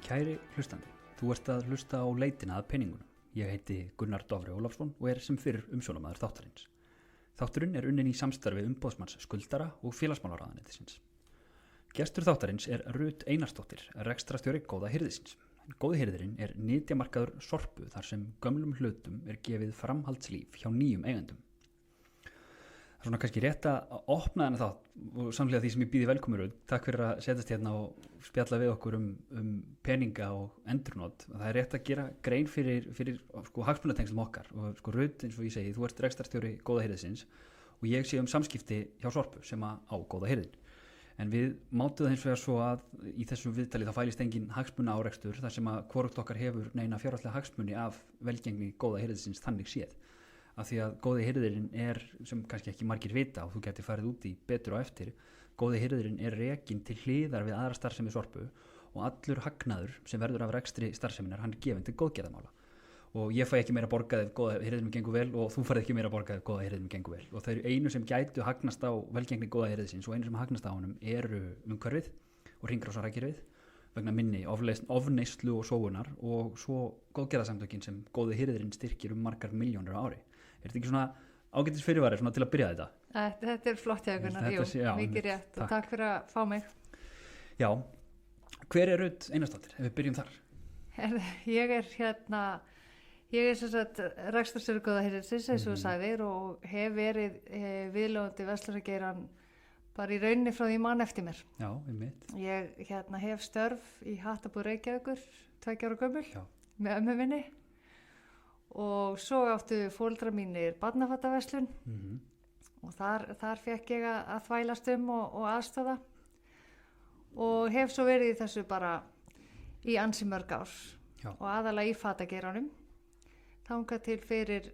Kæri hlustandi, þú ert að hlusta á leitina að peningunum. Ég heiti Gunnar Dofri Ólafsson og sem fyrr umsjónamaður þáttarins. Þátturinn unnin í samstarfi umboðsmanns skuldara og félagsmálaráðuneytisins. Gestur þáttarins Rut Einarsdóttir, rekstrarstjóri Góða hirðisins. Góði hirðirinn nytjamarkaður Sorpu þar sem gömlum hlutum gefið framhaldslíf hjá nýjum eigendum. Það svona kannski rétt að opna þennan þátt og samhliða því sem ég býði velkomur. Takk fyrir að setjast hérna og spjalla við okkur peninga og endurnot. Það rétt að gera grein fyrir hagsmunatengslum okkar og Rut, eins og ég segi, þú ert rekstrarstjóri Góða hirðisins og ég sé samskipti hjá Sorpu sem á Góða hirðin. En við mátum það hins vegar svo að í þessum viðtali þá fælist engin hagsmuna árekstur þar sem að hvorugt okkar hefur neina fjárhagslega hagsmuni af velgengni Góða hirðisins þannig séð. Af því að Góði hirðirinn sem kannski ekki margir vita og þú getur farið út í betur á eftir, Góði hirðirinn rekinn til hliðar við aðra starfsemi Sorpu og allur hagnaður sem verður af rekstri starfseminnar hann gefinn til góðgerðamála. Og ég fæ ekki meira borgað ef Góða hirðinum gengur vel og þú færð ekki meira borgað ef Góða hirðinum gengur vel. Og það einu sem gætu hagnast á velgengni Góða hirðisins og einu sem hagnast á honum umhverfið og hringrásarhagkerfið vegna minni ofneyslu og sóunar og svo góðgerðasamtökin sem Góði hirðirinn styrkir margar milljónir á ári. Þetta ekki svona ágætis fyrirvari til að byrja þetta? Þetta flott hjá Gunnar, mikið rétt og takk fyrir að fá mig. Já, hver Rut Einarsdóttir, ef við byrjum þar? Ég sem sagt rekstrarstjóri Góða hirðisins eins og þú sagðir og hef verið viðlóðandi verslunargeirann bara í rauninni frá því mann eftir mér. Já, einmitt. Ég hef störf í Hattabúð Reykjavíkur, 2 ára gömul, með ömmu minni og svo áttu foreldrar mínir barnafattaverslun og þar fekk ég að þvælast og aðstoða og hef svo verið í þessu bara í ansi mörg ár og aðalega í fatageiranum þangað til fyrir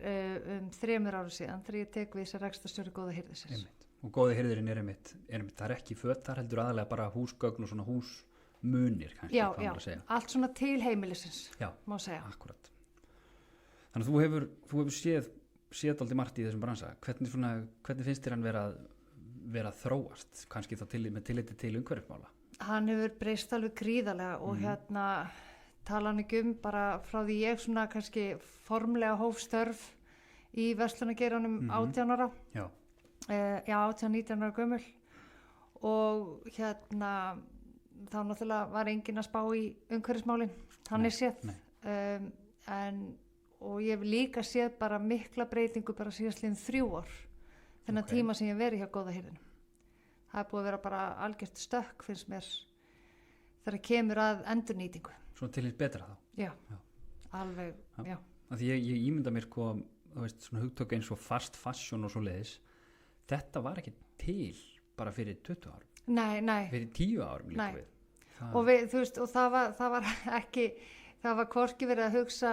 3 árum síðan þegar ég tek við þessar rekstrarstjóri Góða hirðisins. Og Góði hirðirinn einmitt, það ekki fötar heldur aðalega bara húsgögn og svona húsmunir kannski. Já, allt svona til heimilisins, má segja. Akkurat. Þannig að þú hefur séð aldrei margt í þessum bransa. Hvernig finnst þér hann vera að þróast, kannski þá með tilliti til umhverfismála? Hann hefur breyst alveg gríðarlega og tala hann ekki bara frá því ég svona kannski formlega hóf störf í verslunargeiranum 18 ára. Já. 18-19 ára gömul og þá náttúrulega var enginn að spá í umhverfismálin, hann séð. Og ég hef líka séð bara mikla breytingu bara síðastliðin 3 ár þennan tíma sem ég verið hjá Góða hirðinum. Það búið að vera bara algjört stökk finnst mér þegar kemur að endurnýtingu. Svona til hins betra þá? Já. Alveg, já. Því ég ímynda mér svona hugtök eins og fast fashion og svo leiðis. Þetta var ekki til bara fyrir 20 árum. Nei. Fyrir 10 árum líka við. Og og það var ekki... Það var hvorki verið að hugsa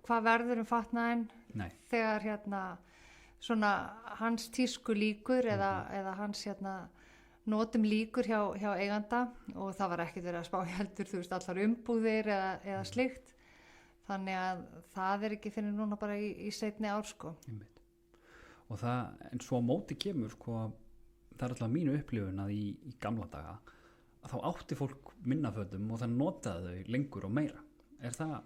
hvað verður fatnaðinn þegar svona hans tísku líkur eða hans notum líkur hjá eiganda og það var ekkert verið að spá heldur allar umbúðir eða slíkt. Þannig að það ekki fyrir núna bara í seinni ár Og en svo á móti kemur það alltaf mínu upplifun að í gamla daga að þá átti fólk minnafötum og það notaði þau lengur og meira. Það?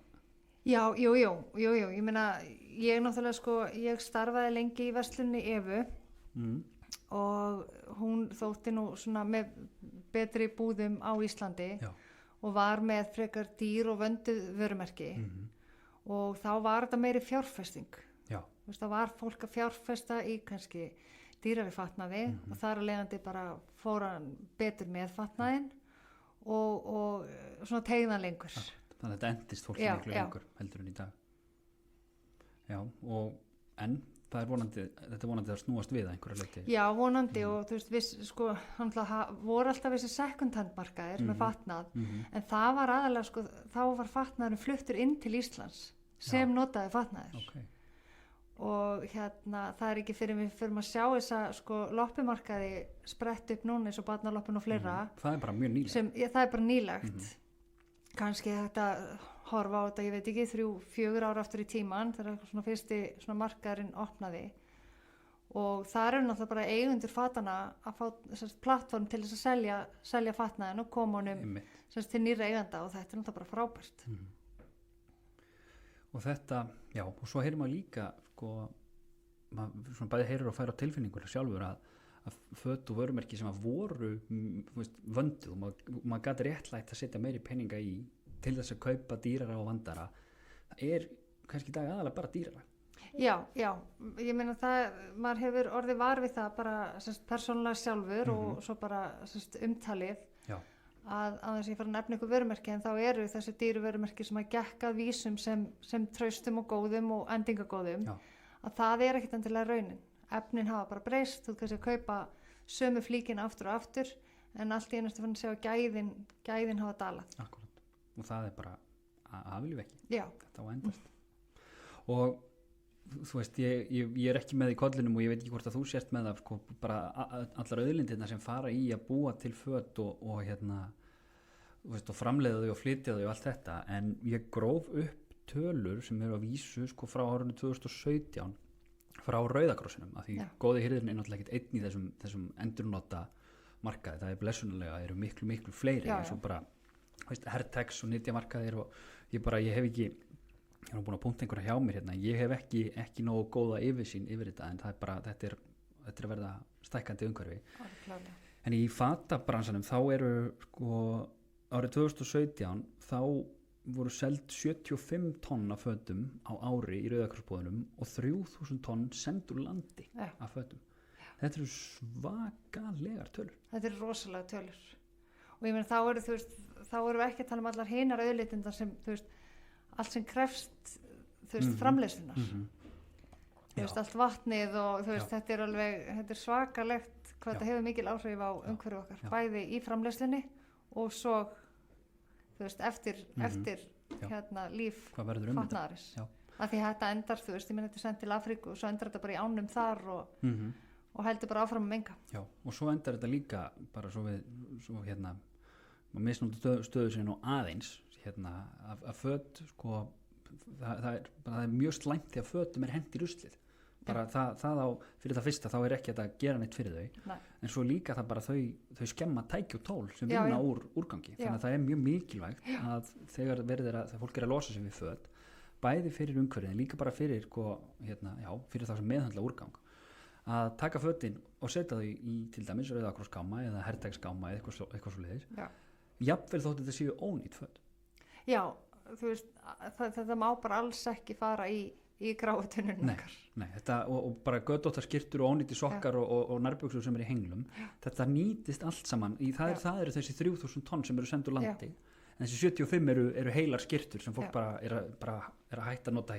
Já, jú. Ég meina, ég náttúrulega ég starfaði lengi í verslunni Evu og hún þótti nú svona með betri búðum á Íslandi og var með frekar dýr og vönduð vörumerki og þá var þetta meiri fjárfesting. Það var fólk að fjárfesta í kannski dýrari fatnaði og þar að leiðandi bara fór hann betur með fatnaðinn og svona teygðan lengur. Þannig að þetta endist fólk miklu lengur heldur en í dag. Já, en þetta er vonandi að snúast við að einhverju leyti. Já, vonandi og þú veist, voru alltaf þessi second hand markaðir með fatnað en það var aðalega, þá var fatnaðurinn fluttur inn til Íslands sem notaði fatnaðir. Og það ekki fyrir við fyrir að sjá þessa loppumarkaði sprett upp núna eins og barnaloppun og fleira. Það bara mjög nýlegt. Það bara nýlegt. Kannski þetta horfa á þetta, ég veit ekki, 3-4 ára aftur í tíman þegar fyrsti markaðurinn opnaði og það eru náttúrulega bara eigendur fatana að fá plattform til þess að selja fatnaðin og koma honum til nýra eiganda og þetta er náttúrulega bara frábært. Og þetta, já, og svo heyrir maður líka sko, maður svona bæði heyrir og fær á tilfinningur sjálfur að föt og vörumerki sem að voru vönduð og maður gæti réttlætt að setja meiri peninga í til þess að kaupa dýrara og vandara, það kannski í dag aðalega bara dýrara. Já, ég meina það, maður hefur orðið var við það bara persónulega sjálfur og svo bara umtalið að þess að ég fara að nefna ykkur vörumerki en þá eru þessi dýru vörumerki sem að gekka vísum sem traustum og góðum og endingagóðum að það ekkert endilega raunin. Efnin hafa bara breyst, þú kannski að kaupa sömu flíkina aftur og aftur en allt í einasta fann að sjá að gæðin hafa dalað. Akkurat, og það bara að viljum ekki. Já. Þetta á endast. Og þú veist, ég ekki með í kollinum og ég veit ekki hvort að þú sért með það sko, bara allar auðlindirna sem fara í að búa til föt og og framleiða þau og flytja þau og allt þetta, en ég gróf upp tölur sem eru á vísu sko frá árinu 2017 frá Rauðakrossinum, af því góði hirðirinn náttúrulega ekkert einn í þessum endurnota markaði, það blessunarlega eru miklu fleiri eins og bara Hertex og Nytja markaðir og ég hef ekki ég er búin að punkta einhverja hjá mér hérna, ég hef ekki nógu góða yfirsýn yfir þetta en það bara, þetta er að verða stækkandi umhverfi. En í fatabransanum þá eru sko árið 2017 þá voru seld 75 tonn af fötum á ári í Rauðakrossbúðunum og 3000 tonn send úr landi af fötum. Þetta eru svakalegar tölur. Þetta eru rosalega tölur og ég meina þá eru við ekki að tala um allar hinar auðlitindar sem allt sem krefst framleiðslunar allt vatnið og þetta er alveg þetta er svakalegt hvað þetta hefur mikil áhrif á umhverfi okkar bæði í framleiðslunni og svo eftir líf fatnaðarins af því þetta endar ég menn þetta er sendt til Afríku og svo endar þetta bara í ánum þar og heldur bara áfram að menga. Já, og svo endar þetta líka bara svo misnóttu stöðu sinni og aðeins að föt sko, það er mjög slæmt því að fötum hent í ruslið bara það á, fyrir það fyrsta þá ekki að gera neitt fyrir þau en svo líka það bara þau skemma tæki og tól sem vinna úr úrgangi þannig að það er mjög mikilvægt að þegar þegar fólk að losa sig við föt bæði fyrir umhverfið en líka bara fyrir fyrir það sem meðhandla úrgang að taka fötin og setja þau í til dæmis Rauðakrossgáma eða Hertex-gáma eða eitthvað svo leiðis jafnvel þótt þetta séu ónýtt föt. Já, þetta má bara alls ekki fara í gráutunnun okkar. Nei, þetta og bara götóttar skyrtur og ónýtti sokkar og nærbuxur sem í henglum, þetta nýtist allt saman, það eru þessi 3000 tonn sem eru sendt úr landi, en þessi 75 eru heilar skyrtur sem fólk bara er að hætta að nota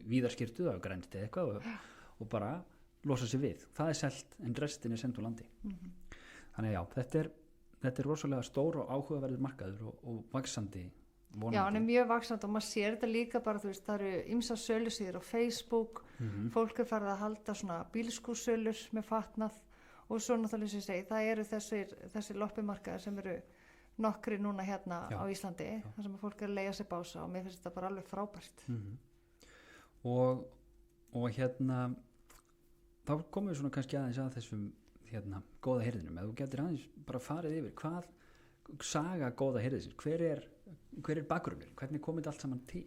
víðar skyrtu eða grænst eða eitthvað og bara losa sig við. Það selt en restin sendt úr landi. Þannig já, þetta er rosalega stór og áhugaverður markaður og vaxandi vonandi. Já, hann er mjög vaxandi og maður sér þetta líka bara, það eru ýmsar sölusíður á Facebook, fólk farið að halda svona bílskúrsölur með fatnað og svo náttúrulega sem ég segi, það eru þessir loppumarkaðir sem eru nokkri núna á Íslandi, þar sem fólk að leigja sér bása og mér finnst þetta bara alveg frábært. Og þá komum við svona kannski aðeins að þessum góða hirðinum, ef þú getur aðeins bara farið yfir, hvað saga góða hirðisins, hver er bakgrunnur, hvernig kom þetta allt saman til?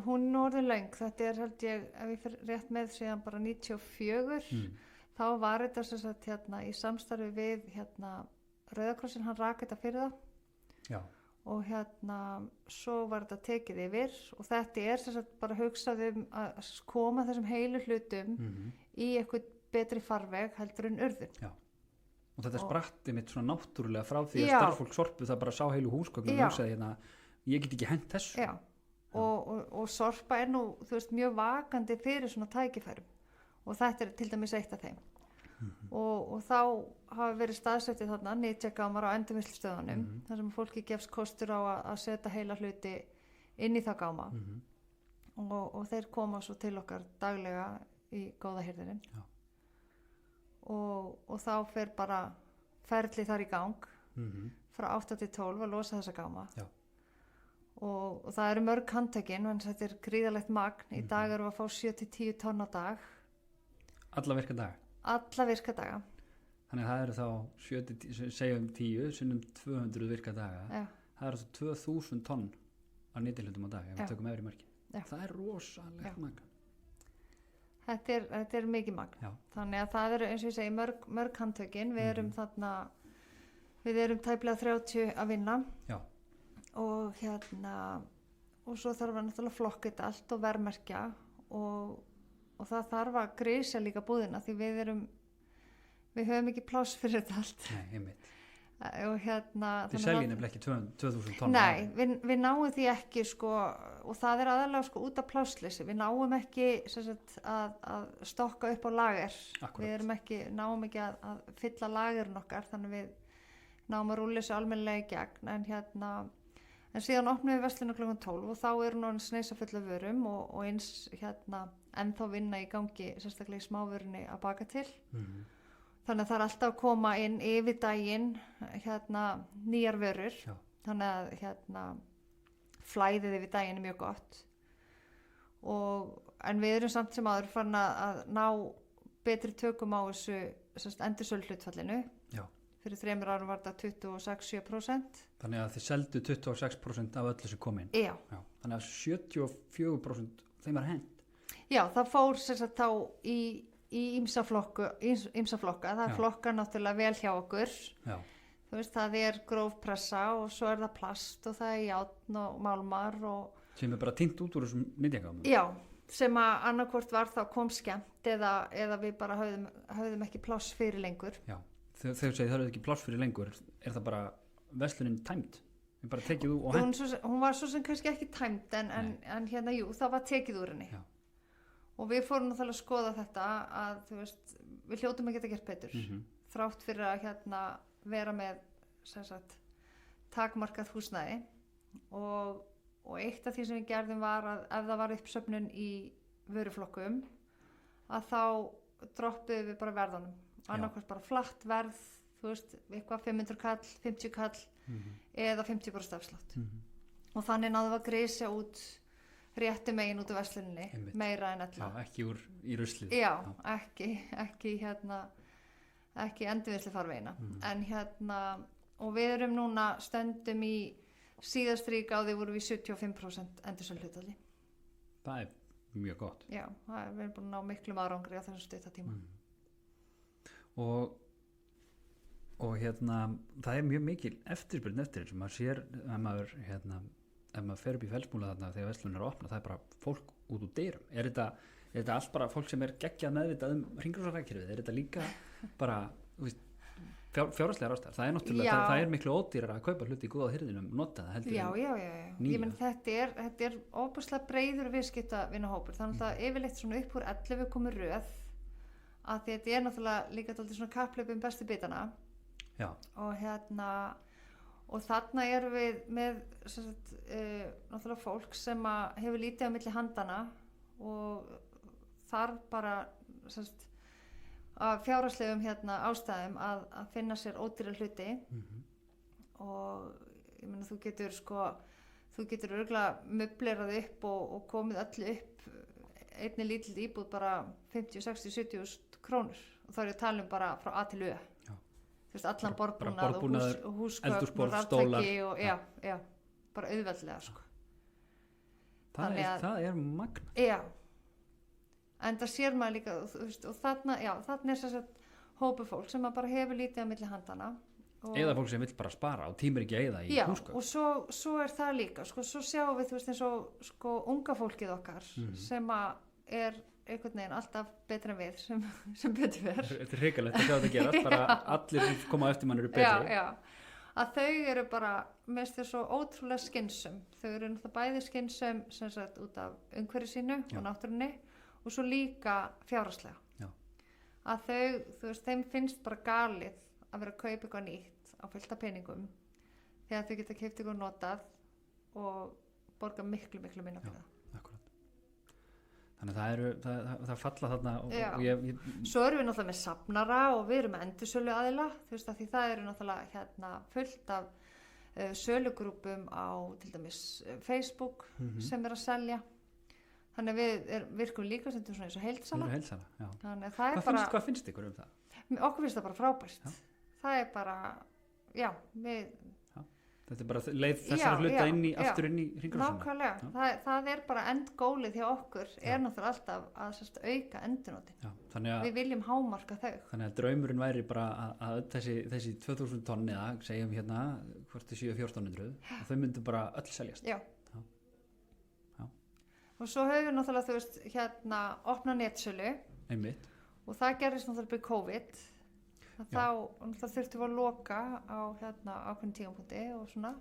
Hún er orðin löng, þetta er held ég, ef ég fyrir rétt með síðan bara 94, þá var þetta sem sagt í samstarfi við Rauðakrossin, hann rak þetta fyrir það. Já. Og svo var þetta tekið yfir og þetta er sem sagt bara hugsað að koma þessum heilu hlutum í eitthvað betri farveg heldur en urðun. Já. Og þetta spratti mitt svona náttúrulega frá því að starfsfólk sorpu það bara sá heilu húsgögn og hugsaði ég get ekki hent þessu. Já. Og sorpa er nú mjög vakandi fyrir svona tækifærum og þetta er til dæmis eitt af þeim. Og þá hafa verið staðsettið þarna nytjagámar á endurvinnslustöðunum þar sem fólki gefst kostur á að setja heila hluti inn í það gáma og þeir koma svo til okkar daglega í góða hirðirinn og þá fer bara ferli þar í gang frá 8 til 12 að losa þessa gáma og það eru mörg handtökin en þetta er gríðalegt magn í dag eru að fá 7 til 10 tonn á dag Alla virka daga? Alla virka daga. Þannig að það eru þá segjum 10 sinnum 200 virka daga. Já. Það eru þá 2000 tonn af nýtihlutum á dag ef Já. við tökum efri mörkin. Já. Það er rosalegt magn. Þetta er mikið magn. Já. Þannig að það eru, eins og ég segi, mörg handtökin. Við erum þarna, við erum tæplega 30 að vinna. Já. Og og svo þarf að náttúrulega flokka þetta allt og verðmerkja og það þarf að grísja líka búðina því við höfum ekki pláss fyrir þetta allt. Nei, einmitt. Og Þið seljið nefnilega ekki 2000 tonn. Nei, við náum því ekki sko, og það er aðalega sko út af plássleysi. Við náum ekki að stokka upp á lager. Akkúrat. Við náum ekki að fylla lagerinn okkar, þannig við náum að rúlla þessu almennilega í gegn. En síðan opnum við verslunum klukkan 12 og þá er hún sneisa full af vörum og eins ennþá vinna í gangi, sérstaklega í smávörunni að baka til. Þannig að það er alltaf að koma inn yfir daginn nýjar vörur. Já. Þannig að flæðið yfir daginn er mjög gott. En við erum samt sem áður farin að ná betri tökum á þessu endursöluhlutfallinu. Já. Fyrir 3 árum var þetta 26-7%. Þannig að þið seldu 26% af öllu sem kom inn. Já. Þannig að 74% þeim er hent. Já, það fór þá í ýmsa flokka. Það er flokka náttúrulega vel hjá okkur. Já. Þú veist, það er grófpressa og svo er það plast og það er járn og málmar og... Sem er bara týnt út úr þessum nýtingamum. Já, sem að annarkvort var þá kom skemmt eða við bara höfðum ekki pláss fyrir lengur. Já. Þegar þú segir það er ekki pláss fyrir lengur, er það bara verslunin tæmd? Við bara tekið úr og hent? Hún var svo sem kannski ekki tæmd en jú, það var tekið úr henni. Já. Og við fórum náttúrulega að skoða þetta að þú veist, við hljótum að geta gert betur. Þrátt fyrir að vera með takmarkað húsnæði og eitt af því sem við gerðum var að ef það var uppsöfnun í vöruflokkum að þá droppuðum við bara verðunum. Annarkvæmst bara flatt verð, þú veist, eitthvað 500 kall, 50 kall eða 50% afslátt. Og þannig náðum við að grísja út réttu megin út af versluninni, meira en ella. Já, ekki í ruslið. Já, ekki endurvinnslu farvegina. En og við erum núna stöndum í síðastrík á því vorum við 75% endursöluhlutfalli. Það er mjög gott. Já, við erum búin að ná miklum árangri á þessum stutta tíma. Og það er mjög mikil eftirspurn eftir þessu. Maður sér ef maður fer upp í Fellsmúla þarna þegar verslun er að opna, það er bara fólk út úr dyrum. Er þetta allt bara fólk sem er geggjað meðvitað hringrásarhagkerfið? Er þetta líka bara fjárhagslegar ástæður? Það er náttúrulega, það er miklu ódýrara að kaupa hluti í góða hirðinum, nota það heldur. Já. Ég menn þetta er óbúslega breiður viðskiptavinahópur. Þannig að yfirleitt svona upp úr 11 komur röð að þetta er náttúrulega líka svona kapphlaupum bestu bitana. Já. Og þarna erum við með náttúrulega fólk sem hefur lítið á milli handana og þarf bara af fjárhagslegum ástæðum að finna sér ódýra hluti. Og ég meina þú getur örugglega möblerað upp og komið öllu upp einni lítill íbúð bara 50, 60, 70 krónur og þá er ég að tala bara frá A til Ö. Þú veist, allan borðbúnað og húsgögn og raftæki og já, bara auðveldlega Það er magna. Já, en það sér maður líka, þú veist, og þarna er hópu fólk sem bara hefur lítið á milli handana. Eða fólk sem vill bara spara og tímir ekki eyða í húsgögn. Já, og svo er það líka, svo sjáum við, þú veist, eins og unga fólkið okkar sem er einhvern veginn alltaf betra en við sem betur verð. Þetta er hrikalegt að sjá þetta gerast, bara allir sem koma eftir mann eru betri. Já, að þau eru bara, mér finnst þau svo ótrúlega skynsum. Þau eru náttúrulega bæði skynsum sem sagt út af umhverfi sínu og náttúrunni og svo líka fjárhagslega. Já. Að þau, þú veist, þeim finnst bara galið að vera að kaupa eitthvað nýtt á fullt af peningum þegar þau geta keypt eitthvað notað og borga miklu minna fyrir það. Akkurat. Þannig að það falla þarna og Svo erum við náttúrulega með safnara og við erum með endursölu aðila, þú veist að því það eru náttúrulega fullt af sölugrúpum á til dæmis Facebook sem er að selja. þannig að við virkum líka sem svona eins og heildsala. Já. Þannig að það er bara... Hvað finnst ykkur það? Okkur finnst það bara frábært. Já. Það er bara, já, þetta er bara leið þessar hluta aftur inn í hringrásina. Nákvæmlega, það er bara endgólið hjá okkur er náttúrulega alltaf að auka endurnotin. Við viljum hámarka þau. Þannig að draumurinn væri bara að þessi 2000 tonn eða segjum hérna hvort 7-1400 og þau myndu bara öll seljast. Já. Og svo höfum við náttúrulega, þú veist, hérna opna netsölu. Einmitt. Og það gerðist náttúrulega by COVID. Þá þurftum við að loka á hérna ákveðnum tímapunkti og svona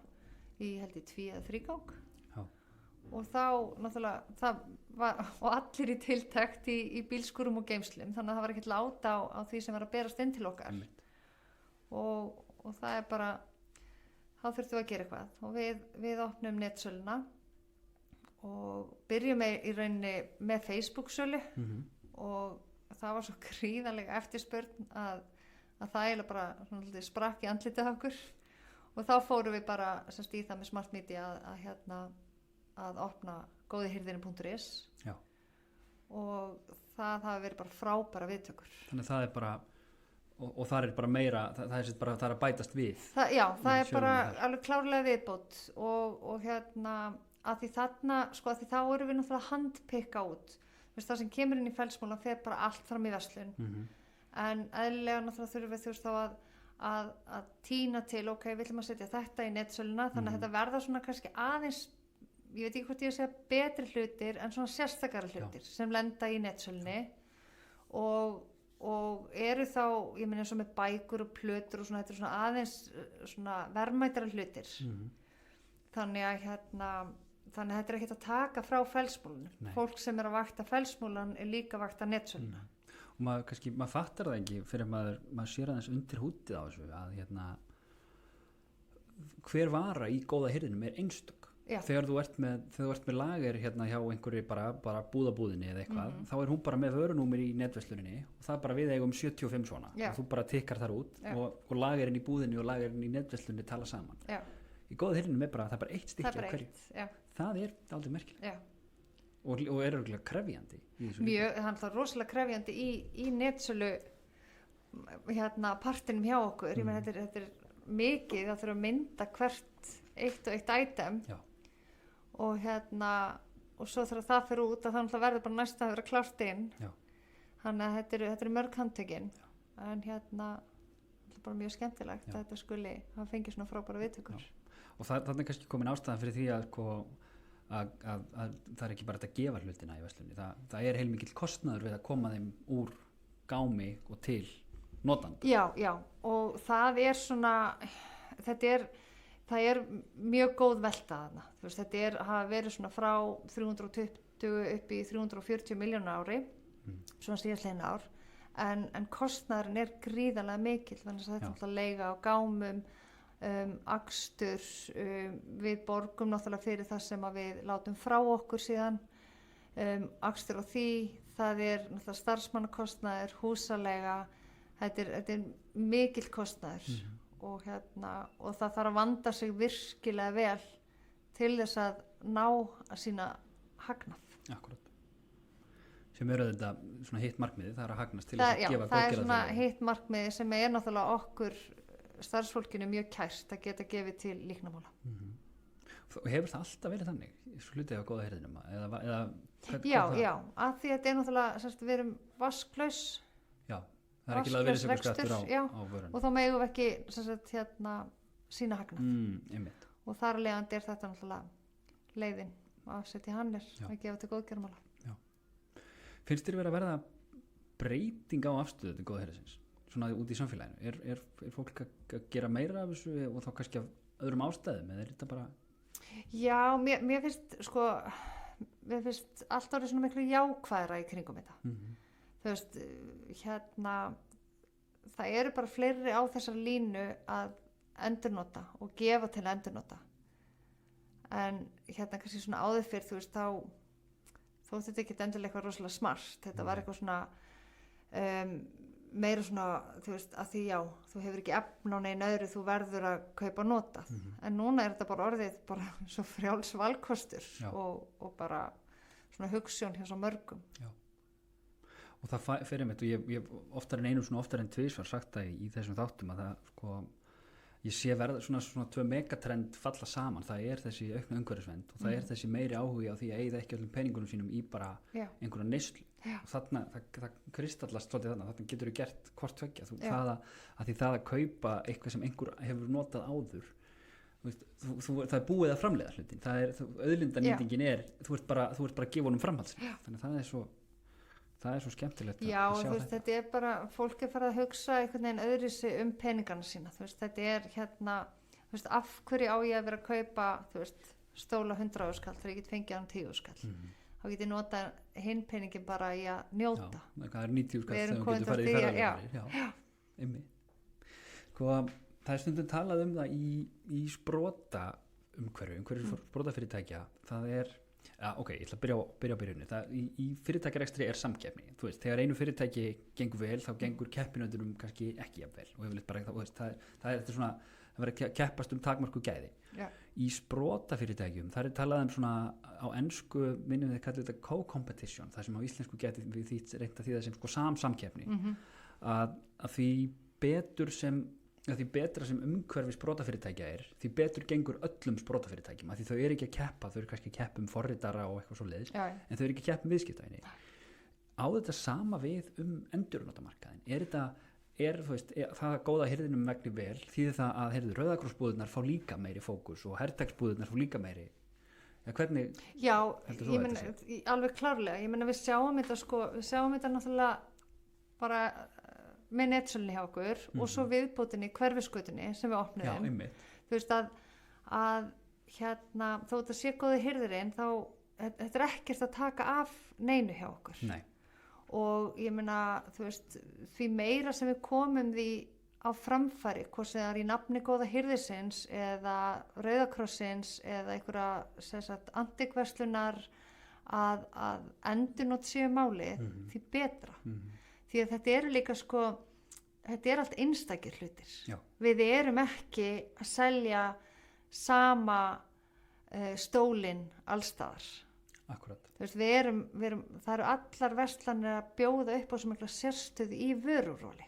í held í 2 eða 3 gang. Já. Og þá náttúrulega það var og allir í tiltekt í bílskúrum og geymslum, þannig að það var ekkert láta á því sem var að berast inn til okkar. Og það er bara, þá þurftum við að gera eitthvað og við opnum netsöluna og byrjum í rauninni með Facebook-sölu og það var svo gríðarlega eftirspurn að það eiginlega bara svona, sprakk í andlitið okkur og þá fórum við bara í það með smart media að opna góðihirðinu.is og það hafi verið bara frábæra viðtökur. Þannig að það er bara og það er bara meira, það er að bætast við. Það er bara alveg klárlega viðbót og að því þarna, sko að því þá erum við náttúrulega að handpikka út. Það sem kemur inn í Fellsmólan fer bara allt fram í verslun. En eðlilega náttúrulega þurfum við þú veist þá að tína til, ok, við ætlum að setja þetta í netsöluna, þannig að þetta verða svona kannski aðeins, ég veit ekki hvort ég að segja betri hlutir, en svona sérstakara hlutir sem lenda í netsölunni og eru þá, ég meina eins og með bækur og plötur og svona, þetta er svona aðeins svona verðmætara hlutir. Þannig að þannig að þetta er ekkert að taka frá Fellsmólanum. Fólk sem er að vakta Fellsmólan er líka að vakta netsöluna. Og maður fattar það ekki fyrir maður sér aðeins undir hútið á þessu að hver vara í góða hirðinum er einstök. Þegar þú ert með lager hérna hjá einhverju bara búðabúðinni eða eitthvað, þá er hún bara með vörunúmer í netversluninni og það bara við eigum 75 svona og þú bara tikkar þar út og lagerinn í búðinni og lagerinn í netversluninni tala saman. Í góða hirðinum það er bara eitt stykki á hverju. Það er aldrei merkilega. Og er örgulega krefjandi í þessu. Mjög, það er rosalega krefjandi í netsölu partinum hjá okkur. Ég meina þetta er mikið, það þurfa að mynda hvert eitt og eitt item. Og og svo þegar það fyrir út að það verður bara næsta að vera klárt inn. Þannig að þetta er mörg handtökin. En þetta er bara mjög skemmtilegt að þetta skuli hafa fengið svona frábæra viðtökur. Og þarna er kannski komin ástæðan fyrir því að það er ekki bara að gefa hlutina í verslunni. Það er heilmikill kostnaður við að koma þeim úr gámi og til notanda. Já, og það er svona, það er mjög góð velta þarna. Þú veist, þetta hafa verið svona frá 320 upp í 340 milljónar ári, svona síðastliðin ár, en kostnaðurinn er gríðarlega mikill, þannig að þetta er alltaf leiga á gámum, akstur, við borgum náttúrulega fyrir það sem að við látum frá okkur síðan, akstur á því, það er náttúrulega starfsmannakostnaður, húsaleiga, þetta er mikill kostnaður og það þarf að vanda sig virkilega vel til þess að ná að sína hagnað. Akkurat. Sem eru þetta svona hitt markmiði, það er að hagnast til þess að gefa góðgerðarfélagi. Já, það er svona hitt markmiði sem er náttúrulega okkur starfsfólkinu mjög kært að geta gefið til líknamála. Og hefur það alltaf verið þannig? Slutið á góða hirðinum? Já, að því þetta er náttúrulega, við erum vasklaus. Já, það er ekki að vera sekkurskattur á vörun. Og þá megum við ekki sína hagnað. Og þar leiðandi er þetta náttúrulega leiðin að setja hannir að gefa til góðgerðarmála. Finnst þér verið að verða breyting á afstöðu til góða hirðisins? Svona út í samfélaginu, er fólk að gera meira af þessu og þá kannski af öðrum ástæðum eða er þetta bara? Já, mér finnst allt árið svona miklu jákvæðra í kringum þetta. Þú veist, það eru bara fleiri á þessar línu að endurnota og gefa til að endurnota. En kannski svona áður fyrr, þú veist, þá þótti þetta ekki endilega eitthvað rosalega smart. Þetta var eitthvað svona meira svona, þú veist, að því þú hefur ekki efn á neina öðru, þú verður að kaupa notað. En núna er þetta bara orðið bara svo frjáls valkostur og bara svona hugsjón hjá svo mörgum. Já. Og það fyrir mitt og ég oftar en einu svona oftar en tvisvar sagt það í þessum þáttum að það sko ég sé verða svona tvö megatrend falla saman, það þessi aukna umhverfisvernd og það þessi meiri áhugi á því að eyða ekki öllum peningunum sínum í bara einhverja neyslu og þarna, það kristallast svolítið þarna getur þú gert hvort tveggja það að kaupa eitthvað sem einhver hefur notað áður það búið að framleiða hlutin auðlindanýtingin þú ert bara að gefa honum framhalds þannig að það svo skemmtilegt Já, og þetta bara, fólk farið að hugsa einhvern veginn öðruvísi peningana sína, þetta hérna, af hverju á ég að vera að kaupa, stóla 100 skall þegar ég get fengið hann 10 skall. Þá get ég nota hinn peningin bara í að njóta. Já, það 90 skall þegar þú getur farið í ferðalegri. Já, einmitt. Það stundum talað það í sprota umhverju sprotafyrirtækja, það ok, ég ætla að byrja á byrjunni í fyrirtækjarekstri samkeppni þegar einu fyrirtæki gengur vel þá gengur keppinautunum kannski ekki jafn vel og yfirleitt bara það svona að vera að keppast takmörku gæði í sprotafyrirtækjum, það talað svona á ensku minnum við kallið þetta co-competition, það sem á íslensku gæti við reynda því það sem sko samkeppni að því betra sem umhverfi sprotafyrirtækja því betur gengur öllum sprotafyrirtækjum því þau ekki að keppa, þau kannski að keppa forritara og eitthvað svo leiðis, en þau ekki að keppa viðskiptavinni. Á þetta sama við endurnotamarkaðin það góða hirðinum vegni vel þýðir það að rauðakrossbúðirnar fá líka meiri fókus og hertagsbúðirnar fá líka meiri hvernig Já, ég meina, alveg klárlega ég meina við sjáum þetta náttúrulega bara með netsölunni hjá okkur og svo viðbótinni hverfisgötunni sem við opnum að hérna þó þetta sé góði hirðirinn þá þetta ekkert að taka af neinu hjá okkur og ég meina því meira sem við komum því á framfæri hvort sem það í nafni góða hirðisins eða Rauðakrossins eða einhverja antikverslunar að endurnot séu máli því betra því að þetta eru líka þetta allt einstakir hlutir. Við erum ekki að selja sama stólinn allstaðar. Akkurat. Við erum, það eru allar verslanir að bjóða upp á svo mikla sérstöðu í vöruróli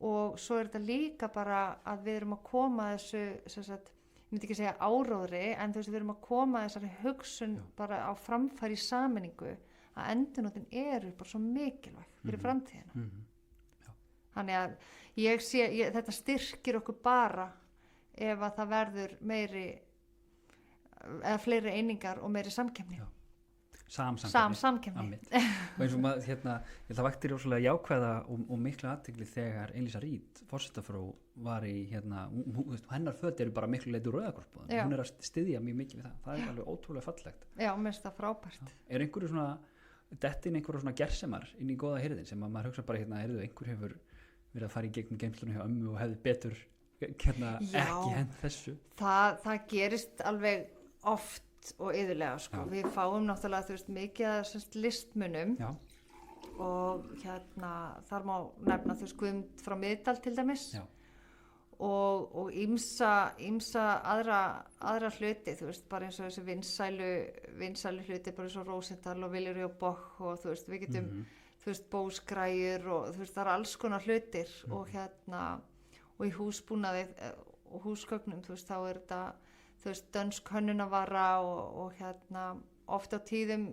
og svo þetta líka bara að við erum að koma þessu ég myndi ekki segja áróðri en við erum að koma þessari hugsun bara á framfæri í sameiningu að endurnotin eru bara svo mikilvæg fyrir framtíðina. Þannig að þetta styrkir okkur bara ef að það verður meiri eða fleiri einingar og meiri samkeppni. Samkeppni. Og eins og maður það vakti rosalega jákvæða og mikla athygli þegar Elísa Reid, forsetafrú, var í hennar föt eru bara miklu leyti úr Rauðakrossbúðum. Hún að styðja mjög mikið við það. Það alveg ótrúlega fallegt. Já, mér finnst það frábært. Einhverju svona dettin einhverju svona gersemar inn í góða hirðin sem að maður hugsa bara einhver hefur verið að fara í gegnum geymslunum hjá ömmu og hefði betur ekki hent þessu. Það gerist alveg oft og iðulega við fáum náttúrulega mikið að listmunum og þar má nefna Guðmund frá Miðdal til dæmis og ýmsa aðra hluti bara eins og þessi vinsælu hluti bara eins og Rosenthal og Viljurí og Boch og við getum bósgræjur og það eru alls konar hlutir og í húsbúnaði og húsgögnum þá er þetta dönsk hönnunarvara og oft á tíðum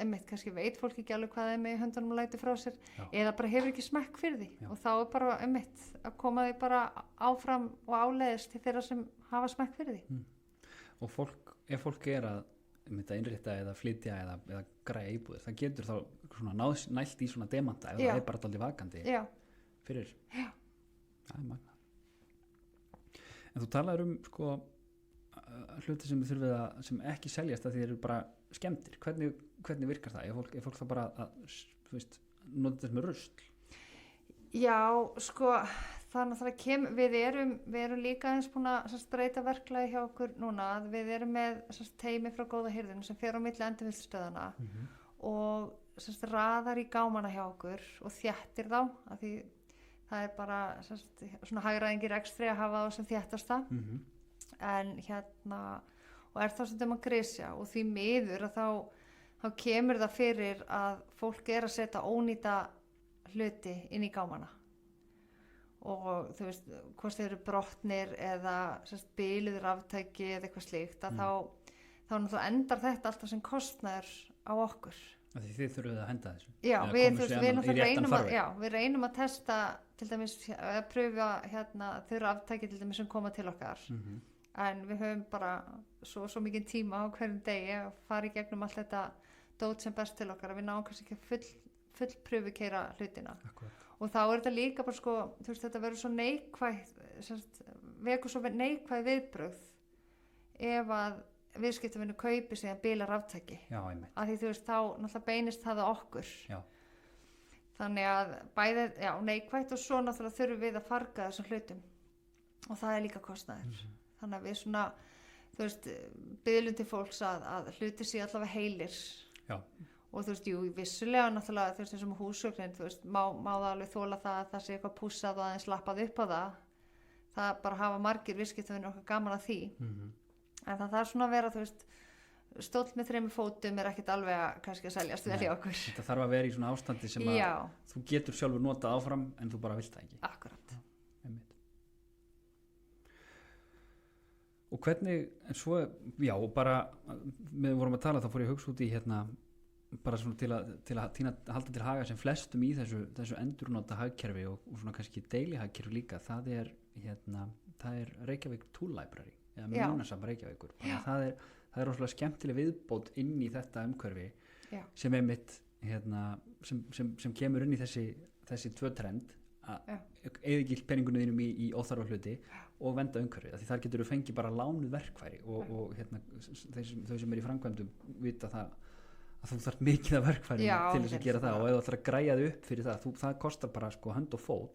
einmitt kannski veit fólk ekki alveg hvað með höndunum læti frá sér eða bara hefur ekki smekk fyrir því og þá er bara einmitt að koma því bara áfram og áleiðist til þeirra sem hafa smekk fyrir því og ef fólk er að innrétta eða flytja eða græja íbúðir það getur þá svona nælt í svona demanta ef það er bara dálítið vakandi fyrir það er magna en þú talar hluti sem þurfið sem ekki seljast að því eru bara skemmtir hvernig virkar það? Er fólk það bara að nota þetta með rusl? Já, þannig að við erum líka eins búin að breyta verklagi hjá okkur núna að við erum með teymi frá góða hirðinu sem fer á milli endurvinnslustöðanna og raðar í gámana hjá okkur og þéttir þá að því það er bara svona hagræðingir ekstri að hafa þá sem þéttasta en og er þá stundum að grisja og því miður að þá kemur það fyrir að fólk að setja ónýta hluti inn í gámana og þú veist, hvort þeir eru brotnir eða biluð raftæki eða eitthvað slíkt að þá náttúrulega endar þetta alltaf sem kostnaður á okkur. Því þið þurfuð að henda þessu? Já, við reynum að testa til dæmis að pröfa þau raftæki til dæmis sem koma til okkar en við höfum bara svo mikið tíma á hverjum degi að fara í gegnum allt þetta dót sem best til okkar að við náum kannski ekki full pröfukeira hlutina. Akkurat. Og þá þetta líka bara þú veist, þetta verður svo vekur svo neikvæð viðbrögð ef að viðskiptavinur kaupi sig að bila raftæki. Já, einmitt. Af því þú veist, þá náttúrulega beinist það að okkur. Já. Þannig að bæði, neikvætt og svo náttúrulega þurfum við að farga þessum hlutum og það líka kostnaður. Þannig að við þú veist, biðlum til fólks að hluti sé allavega heilir. Já. Og þú veist, vissulega náttúrulega, þú veist, eins og með húsgögnin, þú veist, má það alveg þola það að það sé eitthvað pússað og aðeins lappað upp á það. Það bara hafa margir viðskiptavinir okkar gaman að því. En það þarf svona að vera, þú veist, stóll með 3 fótum ekkert alveg að kannski að seljast vel í okkur. Þetta þarf að vera í svona ástandi sem að þú getur sjálfur notað áfram en þú bara vilt það ekki. Akkurat. Og hvernig, en svo, og bara, við vorum að tala, þá fór ég að hugsa út í bara svona til að halda til haga sem flestum í þessu endurnota hagkerfi og svona kannski deilihagkerfi líka, það er Reykjavík Tool Library eða Munasafn Reykjavíkur. Það er rosalega skemmtileg viðbót inn í þetta umhverfi sem einmitt sem kemur inn í þessi 2 trend að eyða ekki peningunum þínum í óþarfa hluti og venda umhverfið, því þar getur þú fengið bara lánuð verkfæri og þau sem er í framkvæmdum vita það að þú þarf mikið af verkfæri til þess að gera það og ef þú ætlar að græja þau upp fyrir það kostar bara hönd og fót.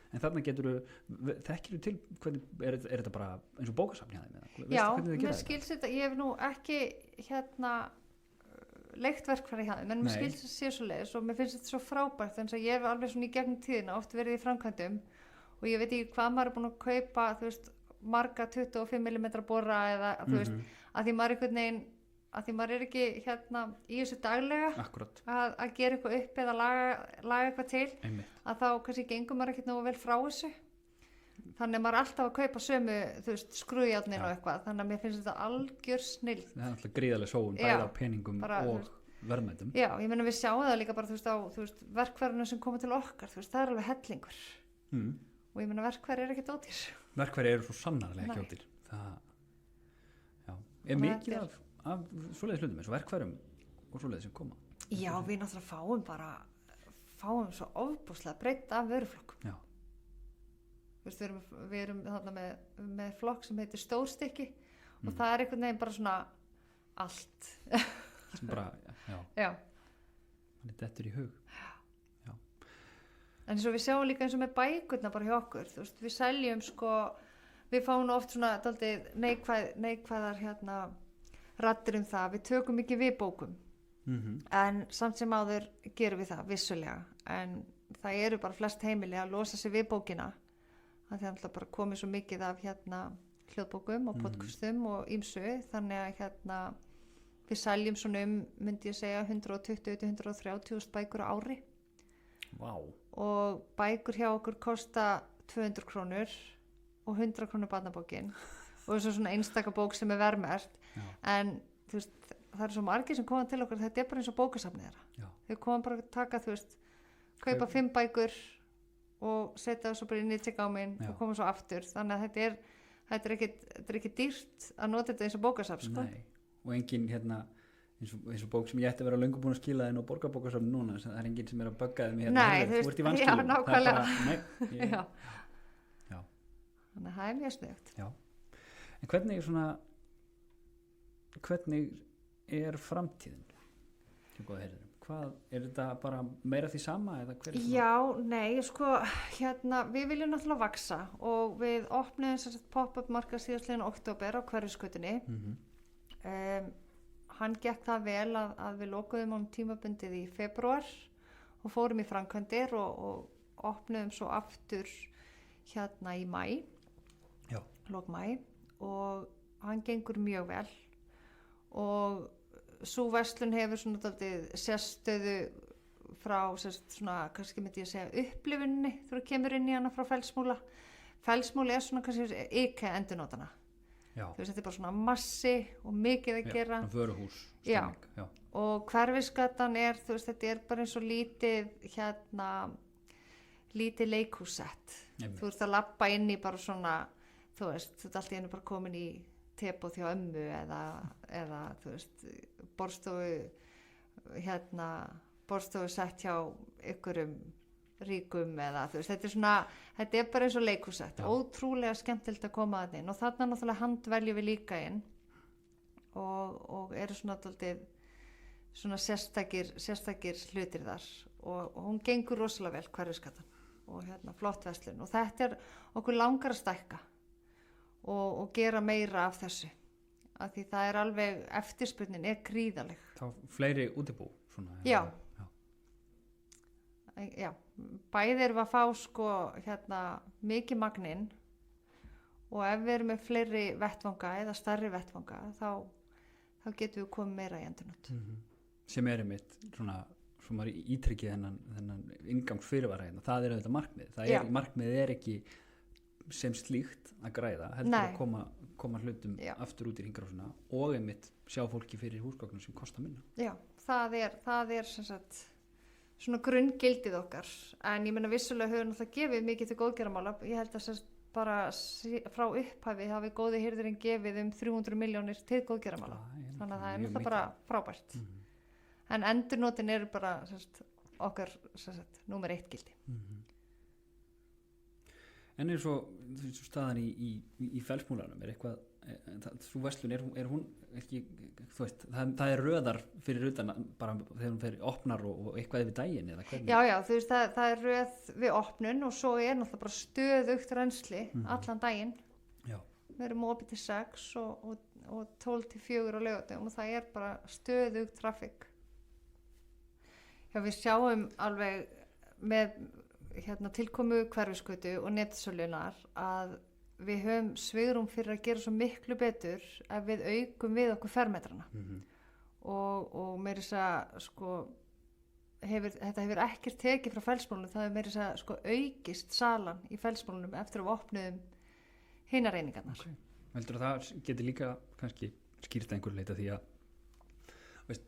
En þarna þekkir þú til hvernig er þetta bara eins og bókasafn hjá þeim? Já, mér skilst þetta, ég hef nú ekki leigt verkfæri hjá þeim, en mér skilst þetta sé svo leiðis og mér finnst þetta svo frábært þannig að ég hef alveg svona í gegnum tíðina oft verið í framkvæmdum og ég veit ekki hvað maður er búin að kaupa, þú veist, marga 25 mm borra eða þú veist, að því maður einhvern veginn að því maður er ekki í þessu daglega að gera eitthvað upp eða laga eitthvað til að þá kannski gengur maður ekkert nógu vel frá þessu þannig að maður er alltaf að kaupa sömu skrúðjárnin og eitthvað þannig að mér finnst þetta algjör snill. Það er alltaf gríðarlega sóun bæði á peningum bara, og verðmætum. Já, ég meina við sjáum það líka bara á verkfærinu sem koma til okkar það er alveg hellingur og ég meina verkfæri er ekkert ódýr. Verkfæri eru svo sannarlega ekki ódýr. Það er mikið af svoleiðis hlutum eins og verkfærum og svoleiðis sem koma. Já, við náttúrulega fáum svo ofbúslega breytt af vöruflokkum. Já. Við erum þarna með flokk sem heitir stórstykki og það er einhvern veginn bara svona allt. Sem bara, já. Það er dettur í hug. Já. En eins og við sjáum líka eins og með bækurna bara hjá okkur, þú veist, við seljum við fáum oft svona dálítið neikvæðar raddir það, við tökum ekki við bókum en samt sem áður gerum við það vissulega en það eru bara flest heimili að losa sig við bókina að það er bara komið svo mikið af hljóðbókum og podcastum og ýmsu þannig að við seljum svona myndi ég segja 120-130.000 bækur á ári. Vá. Og bækur hjá okkur kosta 200 krónur og 100 krónur barnabókin og svona einstaka bók sem er verðmerkt en þú veist, það er svo margir sem koma til okkur þetta er bara eins og bókasafnið þeirra þau koma bara að taka, þú veist kaupa 5 bækur og setja það svo bara inn í tjekkáminn og koma svo aftur þannig að þetta er ekki dýrt að nota þetta eins og bókasafn Nei, og engin eins og bók sem ég ætti að vera löngu búin að skila inn á borgarbókasafn núna, það er engin sem er að bugga þeim þú ert í vanskilum nákvæmlega þannig að það er mjög sniðugt. En hvernig er framtíðin? Hvað, er þetta bara meira því sama? Eða Já, nei, við viljum náttúrulega vaksa og við opnum pop-up markað síðastliðin október á Hverfisgötunni. Hann gekk það vel að við lokuðum tímabundið í febrúar og fórum í framkvæmdir og opnuðum svo aftur í maí. Lok maí og hann gengur mjög vel og sú verslun hefur svona dálítið sérstöðu frá svona, kannski myndi ég segja upplifunni þegar þú kemur inn í hana frá Fellsmúli er svona kannski IKEA endurnótana. Þetta er bara svona massi og mikið að gera. Vöruhús. Já. Og Hverfisgatan er, þetta er bara eins og lítið leikhússett. Þú ert að labba inn í bara svona, þú ert alltaf einu bara komin í tebóð hjá ömmu eða þú veist, borstofu sett hjá ykkurum ríkum eða þú veist, þetta er bara eins og leikhússett, ótrúlega skemmtilegt að koma að inn og þarna náttúrulega handveljum við líka inn og eru svona dálítið svona sérstakir hlutir þar og hún gengur rosalega vel Hverfisgatan og flott verslun og þetta er okkur langar að stækka og gera meira af þessu af því það er alveg, eftirspurnin er gríðaleg. Þá fleiri útibú svona? Já, bæði erum að fá mikið magnin og ef við erum með fleiri vettvanga eða stærri vettvanga þá getum við komið meira í endurnot. Sem er einmitt svona, svo maður ítrykkið þennan inngangsfyrirvara hérna, það er auðvitað markmið. Markmið er ekki sem slíkt að græða, heldur að koma hlutum aftur út í hringrásina og einmitt sjá fólki fyrir húsgögnum sem kosta minna. Já, það er sem sagt svona grunngildið okkar, en ég meina vissulega höfum það gefið mikið til góðgerðarmála. Ég held að bara frá upphafi hafi góði hirðurinn gefið 300 milljónir til góðgerðarmála, þannig að það er náttúrulega bara frábært. En endurnotin eru bara okkar númer 1 gildi. En eins og staðan í Fellsmúlanum er eitthvað, svo verslun er hún ekki, þú veist, það er röðar fyrir utan bara þegar hún fer opnar og eitthvað yfir daginn eða hvernig? Já, þú veist, það er röð við opnun og svo er náttúrulega bara stöðugt rennsli allan daginn. Já. Við erum opið til 6 og 12 til 4 á laugardögum og það er bara stöðugt trafík. Já, við sjáum alveg með tilkomu Hverfisgötu og netsölunar að við höfum svigrúm fyrir að gera svo miklu betur ef við aukum við okkur fermetrana og meira þess að þetta hefur ekkert tekið frá Fellsmúlanum, það hefur meira þess að aukist salan í Fellsmúlanum eftir að við opnuðum hinar einingarnar. Heldur að það geti líka kannski skýrt einhver leita því að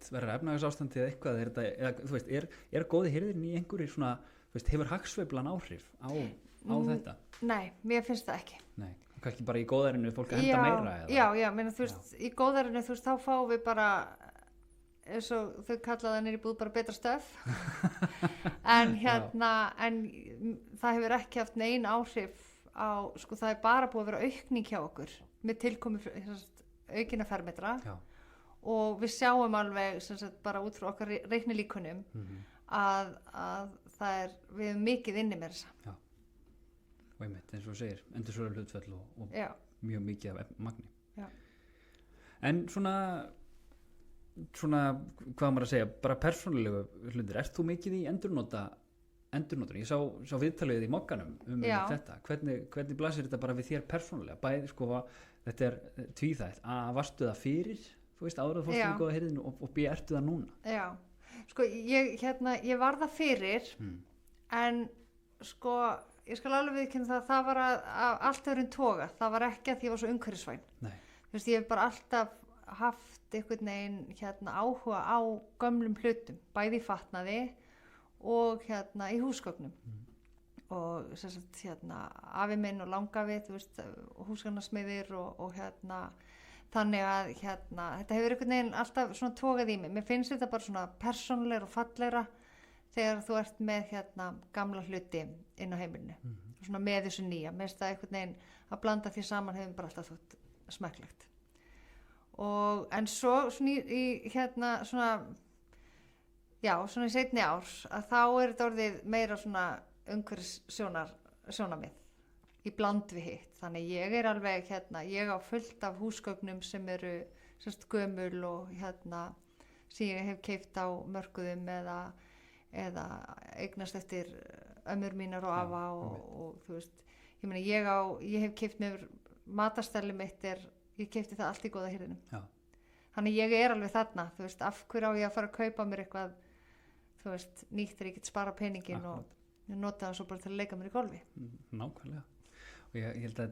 verður efnahagsástandi eða eitthvað eða þú veist, er góði hirðirinn í einhverju svona, þú veist, hefur hagsveiflan áhrif á þetta? Nei, mér finnst það ekki. Nei, kannski bara í góðærinu fólk að henda meira eða? Já, meina, þú veist, í góðærinu þú veist, þá fáum við bara eins og þau kallaða nýri búð bara betra stöf en en það hefur ekki haft nein áhrif á, það er bara búið að vera aukning hjá okkur með tilkomi aukina fermetra og við sjáum alveg bara út frá okkar reiknilíkunum að það við erum mikið inni með þessa. Og einmitt, eins og segir, endursölu hlutföll og mjög mikið af magni. En svona, hvað maður að segja, bara persónulegu hlutir, ert þú mikið í endurnotur? Ég sá viðtalið í Mogganum þetta. Hvernig blasir þetta bara við þér persónulega? Bæði, þetta er tvíþætt. Varstu það fyrir, þú veist, áður að fórstu í góða hirðinu og B, ertu það núna? Já, ég var það fyrir, en ég skal alveg viðurkenna það var allt öðrum toga, það var ekki að ég var svo umhverfisvæn. Þú veist, ég hef bara alltaf haft einhvern veginn áhuga á gömlum hlutum, bæði í fatnaði og í húsgögnum og afi minn og langafi, þú veist, húsgagnasmiðir og þannig að þetta hefur einhvern veginn alltaf svona togað í mig. Mér finnst þetta bara svona persónulegra og fallegra þegar þú ert með gamla hluti inn á heimilinu svona með þessu nýja. Mér finnst það einhvern veginn að blanda því saman hefur bara alltaf þótt smekklegt. En svo svona í seinni ár að þá er þetta orðið meira svona umhverfissjónarmið í bland við hitt. Þannig ég er alveg ég á fullt af húsgögnum sem eru gömul og sem ég hef keypt á mörkuðum eða eignast eftir ömmur mínar og afa og þú veist, ég meina ég hef keypt mér matarstelli mitt ég keypti það allt í góða hirðinum. þannig ég er alveg þarna, þú veist, af hverju á ég að fara að kaupa mér eitthvað, þú veist, nýtt þegar ég get spara peningin og nota það svo bara til að leika mér í golfi. Nákvæmlega. Og ég held að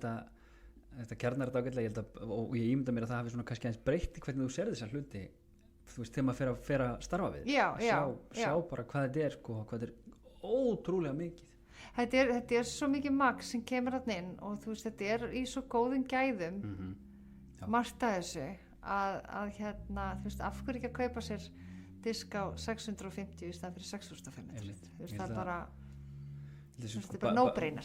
þetta kjarnar þetta ágætlega, og ég ímynda mér að það hafi svona kannski aðeins breytt í hvernig þú sér þessa hluti, þú veist, þegar maður fer að starfa við. Sjá bara hvað þetta er, sko, hvað þetta er ótrúlega mikið. Þetta er svo mikið magn sem kemur þarna inn og þú veist, þetta er í svo góðum gæðum, margt að þessu, að hérna, þú veist, af hverju ekki að kaupa sér disk á 650 í staðan fyrir 6.500, þú veist, það er bara þetta er bara no-brainer.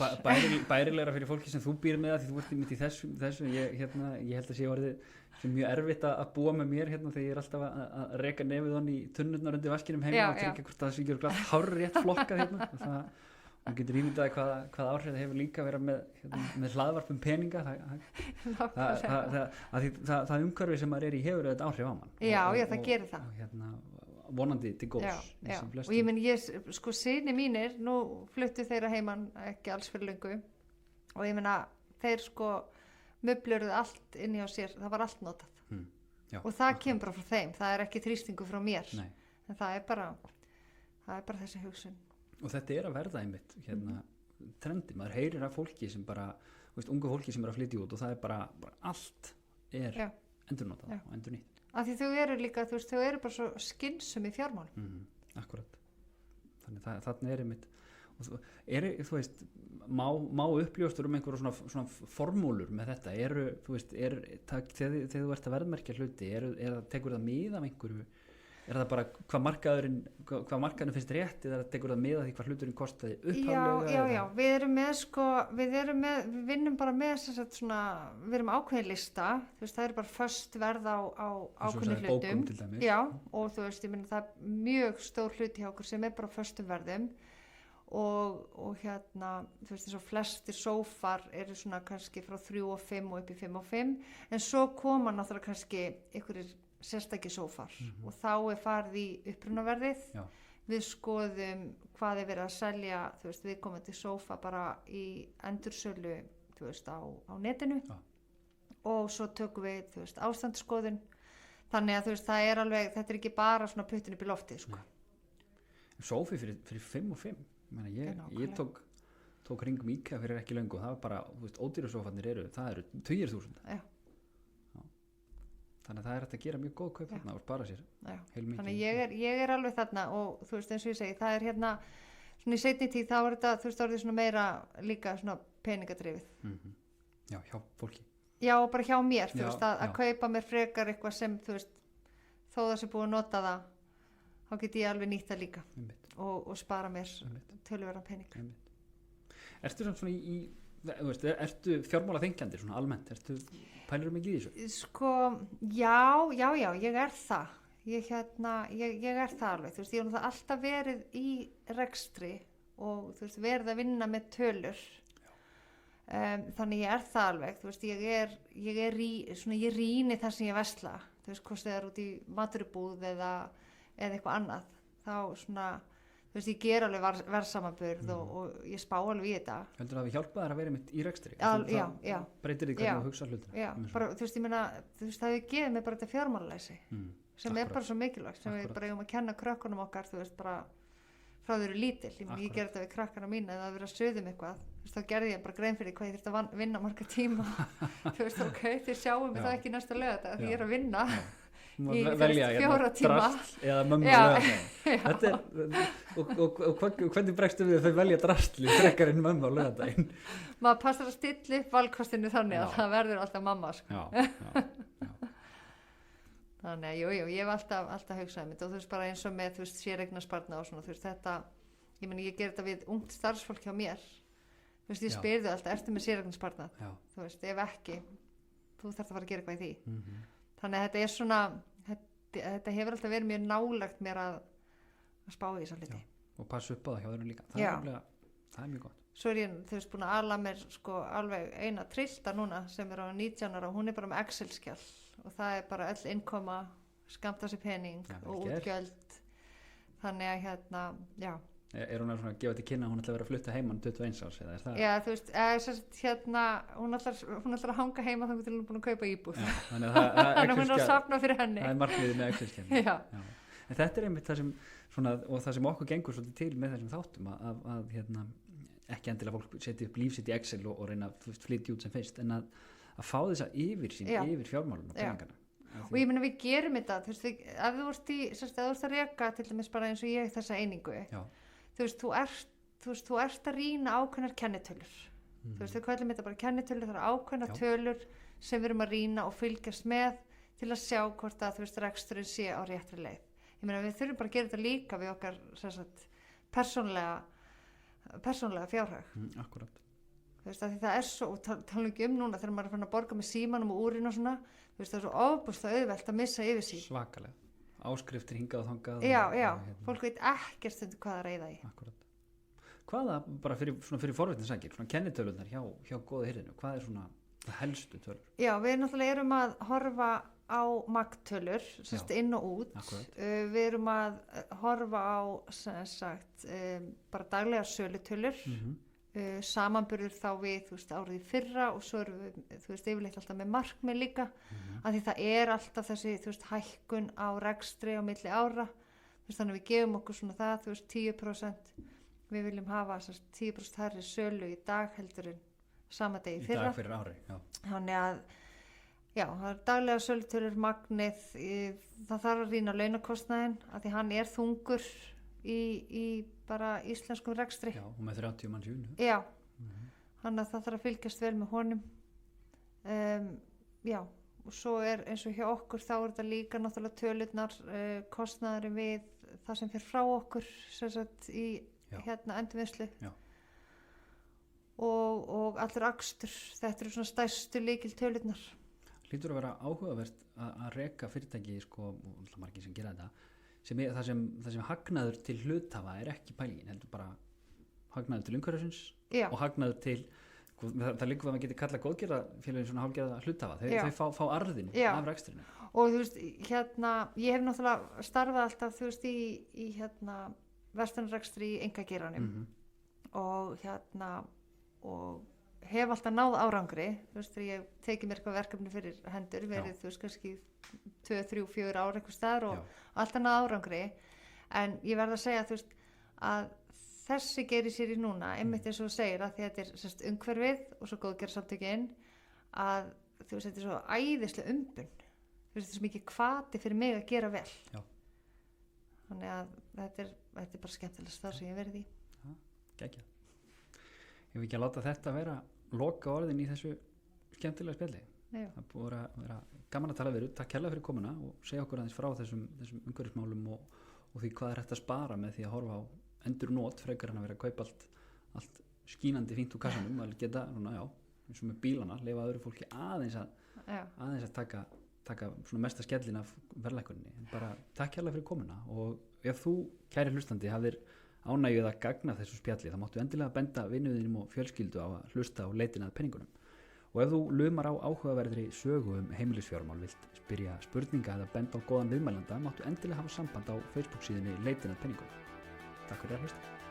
Bærilegra fyrir fólki sem þú býr með því þú ert mitt í þessu ég held að sé orðið sem mjög erfitt að búa með mér hérna þegar ég er alltaf að reka nefið hann í tunnurnar undir vaskinum heima og tryggja hvort það sé ekki glatt hárrétt flokkað hérna og getur ímyndaði hvað áhrif það hefur líka verið með hlaðvarpum peninga það umhverfi sem maður er í hefur þetta áhrif á mann það gerir það og hérna vonandi til góðs og ég menn sko syni mínir nú fluttu þeirra heimann ekki alls fyrir löngu og ég menna þeir sko möblurðu allt inn hjá sér, það var allt notað og það kemur bara frá þeim, það er ekki þrýstingu frá mér en það er bara þessi hugsun og þetta er að verða einmitt hérna, trendi, maður heyrir af fólki sem bara, veist, ungu fólki sem er að flytja út og það er bara allt er endurnotað og endurnýtt af því þau eru líka, þú veist, þau eru bara svo skynsum í fjármálum akkurat, þannig þarna er einmitt og þú veist má uppljóstur einhverja svona formúlur með þetta þú veist, þegar þú ert að verðmerkja hluti tekur það mið af einhverju er það bara hvað markaðurinn finnst rétt eða tekur það með að því hvað hluturinn kostaði upphaflega? Já, við vinnum bara með svona, við erum ákveðin lista, þú veist, það er bara föst verð á ákveðin hlutum. Já, og þú veist, ég meina það er mjög stór hluti hjá okkur sem er bara föstum verðum og hérna, þú veist, eins og flestir sófar eru svona kannski frá 3 og 5 og upp í 5 og 5, en svo koma náttúrulega kannski einhverjir sérstakki sófar og þá er farið í upprunaverðið við skoðum hvað er verið að selja þú veist, við komum til sófa bara í endursölu þú veist, á netinu og svo tökum við, þú veist, ástandsskoðun þannig að þú veist, það er alveg þetta er ekki bara svona puttin upp í loftið sko. Sófi fyrir 5 og 5 ég tók ringum IKEA fyrir ekki löngu og það var bara, þú veist, ódýrusófarnir það eru 20.000 þannig að það er hægt að gera mjög góð kaup þarna og spara sér heilmikið. Þannig ég er alveg þarna og þú veist eins og ég segi, það er hérna svona í seinni tíð þá er þetta, þú veist, orðið svona meira líka svona peningadrifið. Já, hjá fólki. Já, bara hjá mér, þú veist, að kaupa mér frekar eitthvað sem, þú veist, þó það sé búið að nota það, þá get ég alveg nýtt það líka og spara mér töluverðan pening. Ertu svona ertu fjármála þengjandi svona almennt, pælirðu mikið í þessu? Sko, já, ég er það ég er það alveg, þú veist, ég hef alltaf verið í rekstri og þú veist, verið að vinna með tölur þannig ég er það alveg, þú veist, ég rýni það sem ég vesla, þú veist, hvort það er út í maturubúð eða eitthvað annað, þá svona þú veist, ég ger alveg verðsamanburð og ég spá alveg í þetta. Heldur það að við hjálpa þær að vera mitt í rekstri? Já. Breytir því hvernig þú hugsa hlutina? Já, bara, þú veist, ég meina, þú veist, það hefur gefið mér bara þetta fjármálalæsi sem er bara svo mikilvægt, sem við bara eigum að kenna krökkunum okkar, þú veist, bara frá þau eru lítil. Ég ger þetta við krakkana mína eða að vera að söðum eitthvað, þú veist, þá gerði ég bara grein fyrir hvað ég þurfti að vinna marga tíma. Þú veist, ok, þið sjáum mig það ekki næsta laugardag því ég er að vinna. Í 4 tíma drasl eða mömmu og hvernig bregstu við þau velja drasli frekar en mömmu á laugardaginn? Maður passar að stilla upp valkostinu þannig að það verður alltaf mamma sko. Þannig að jú, ég hef alltaf hugsað um þetta og þú veist bara eins og með þú veist séreignarsparnað og svona þú veist þetta, ég meni ég ger þetta við ungt starfsfólk hjá mér þú veist ég spyr þau alltaf, ertu með séreignarsparnað? Þú veist, ef ekki þú þarft að fara að gera eitthvað í því þannig að þetta er svona þetta hefur alltaf verið mjög nálagt mér að spá í þessa hluti og passa upp á það hjá þeirra líka það er mjög gott svo er ég þú veist búin að ala mér sko alveg eina trillta núna sem er á 19 ára og hún er bara með Excel-skjal og það er bara öll innkoma skamta sér pening og útgjöld þannig að hérna hún að svona gefa til kynna að hún ætla að vera að flutta heimann 21 árs eða er það? Já, þú veist, hún ætlar að hanga heima þannig til hún er búin að kaupa íbúð. Já, þannig að hún er að safna fyrir henni. Það er markmiðið með Excel-skjali. Já. En þetta er einmitt það sem svona, og það sem okkur gengur svolítið til með þessum þáttum að ekki endilega fólk setja upp líf sitt í Excel og reyna að flytja út sem fyrst, en að fá þessa yfirsýn yfir fjármálum og peningana. Og ég meina við gerum þetta, þú veist, ef þú ert að reka til dæmis bara eins og ég þessa einingu, þú veist, þú ert að rýna ákveðnar kennitölur. Þú veist, við kallum þetta bara kennitölur, það eru ákveðnar tölur sem við erum að rýna og fylgjast með til að sjá hvort að, þú veist, reksturinn sé á réttri leið. Ég meina við þurfum bara að gera þetta líka við okkar persónlega fjárhag. Akkurat. Þú veist, að því það er svo, og tala ekki núna þegar maður er fann að borga með símanum og úrin og svona, þú veist, það er svo ofboðslega auðvelt að missa yfir sín. Svakalega. Áskriftir hingað og þangað. Já, fólk veit ekkert stundu hvað að reyða í. Akkurat. Hvaða, bara fyrir forvitninsakir, svona kennitölunar hjá góða hirðinu, hvað er svona helstu tölur? Já, við náttúrulega erum að horfa á magntölur, inn og út. Við erum að horfa á, bara daglega sölutölur, samanburður þá við, þú veist, árið í fyrra og svo erum við, þú veist, yfirleitt alltaf með markmið líka, af því það er alltaf þessi, þú veist, hækkun á rekstri á milli ára, þú veist, þannig við gefum okkur svona það, þú veist, 10%, við viljum hafa 10% hærri sölu í dag heldur en sama degi í fyrra. Í dag fyrir ári, já. Þannig að, já, það er daglega sölutölur, magnið, það þarf að rýna launakostnaðinn, af því hann er þungur í bara íslenskum rekstri. Já, og með 30 manns í vinnu. Já, þannig að það þarf að fylgjast vel með honum. Já, og svo er eins og hjá okkur þá er þetta líka náttúrulega tölurnar kostnaðari við það sem fer frá okkur sem sagt í endurvinnslu. Já. Og allur akstur, þetta eru svona stærstu lykiltölurnar. Hlýtur að vera áhugavert að reka fyrirtæki, sko, og alltaf margir sem gera þetta, það sem hagnaður til hluthafa er ekki pælingin, heldur bara hagnaður til umhverfisins og hagnaður til, það líka að maður geti kallað góðgerðafélögin svona hálfgerða hluthafa, þau fá arðin af rekstrinu. Og þú veist, ég hef náttúrulega starfað alltaf, þú veist, í verslunarrekstri í einkageiranum og hef alltaf náð árangri, þú veist, þegar ég tekið mér eitthvað verkefni fyrir hendur, verið, þú veist, kannski 2, 3, 4 ár eitthvað staðar og alltaf náð árangri, en ég verð að segja, þú veist, að þessi gerir sér í núna, einmitt eins og þú segir, að því að þetta er umhverfið og svo góðgerðarsamtökin, að þú veist, þetta er svo æðislega umbun, þú veist, þetta er svo mikið hvati fyrir mig að gera vel. Já. Þannig að þetta er bara skemmtilegast það sem ég verið í. Já, geggjað. Ég vil ekki að láta þetta vera loka orðin í þessu skemmtilega spjalli. Já. Það búið að vera gaman að tala við þér. Takk kærlega fyrir komuna og segja okkur aðeins frá þessum umhverfismálum og því hvað er hægt að spara með því að horfa á endurnot frekar en að vera að kaupa allt skínandi fínt úr kassanum að geta, svona, eins og með bílana, leyfa öðru fólki aðeins að taka svona mesta skellin af verðlækkuninni. En bara takk kærlega fyrir komuna og ef þú, kæri hlustandi, hafðir ánægjuð að gagna þessu spjalli, þá máttu endilega benda vinnuðinum og fjölskyldu á að hlusta á leitina að penningunum. Og ef þú lumar á áhugaverðri sögu heimilisfjármál, vilt spyrja spurninga eða benda á góðan viðmælanda, máttu endilega hafa samband á Facebook síðunni leitina að penningunum. Takk fyrir að hlusta.